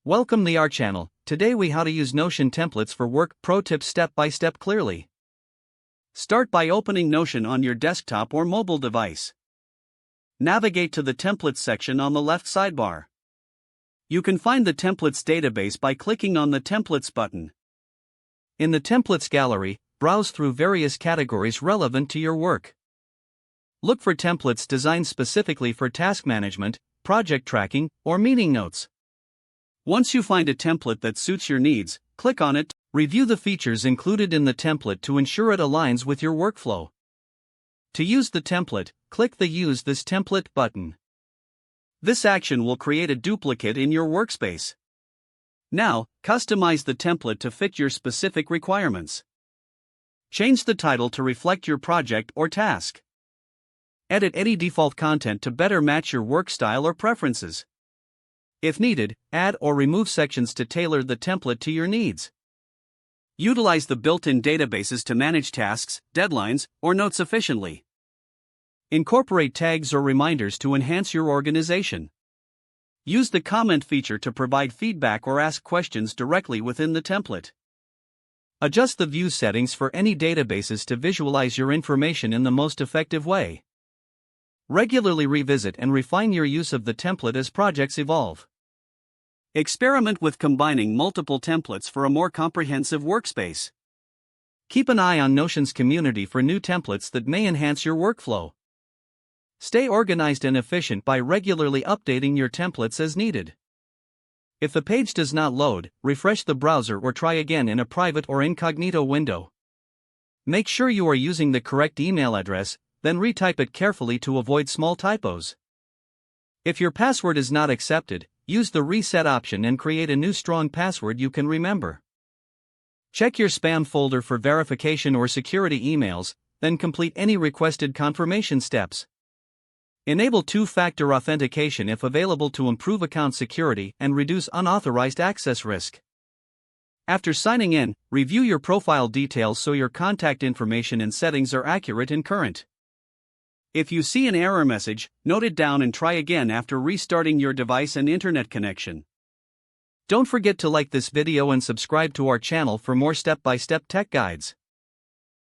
Welcome to our channel. Today we how to use Notion templates for work. Pro tips step by step clearly. Start by opening Notion on your desktop or mobile device. Navigate to the templates section on the left sidebar. You can find the templates database by clicking on the templates button. In the templates gallery, browse through various categories relevant to your work. Look for templates designed specifically for task management, project tracking, or meeting notes. Once you find a template that suits your needs, click on it. Review the features included in the template to ensure it aligns with your workflow. To use the template, click the Use this template button. This action will create a duplicate in your workspace. Now, customize the template to fit your specific requirements. Change the title to reflect your project or task. Edit any default content to better match your work style or preferences. If needed, add or remove sections to tailor the template to your needs. Utilize the built-in databases to manage tasks, deadlines, or notes efficiently. Incorporate tags or reminders to enhance your organization. Use the comment feature to provide feedback or ask questions directly within the template. Adjust the view settings for any databases to visualize your information in the most effective way. Regularly revisit and refine your use of the template as projects evolve. Experiment with combining multiple templates for a more comprehensive workspace. Keep an eye on Notion's community for new templates that may enhance your workflow. Stay organized and efficient by regularly updating your templates as needed. If the page does not load, refresh the browser or try again in a private or incognito window. Make sure you are using the correct email address, then retype it carefully to avoid small typos. If your password is not accepted, use the reset option and create a new strong password you can remember. Check your spam folder for verification or security emails, then complete any requested confirmation steps. Enable two-factor authentication if available to improve account security and reduce unauthorized access risk. After signing in, review your profile details so your contact information and settings are accurate and current. If you see an error message, note it down and try again after restarting your device and internet connection. Don't forget to like this video and subscribe to our channel for more step-by-step tech guides.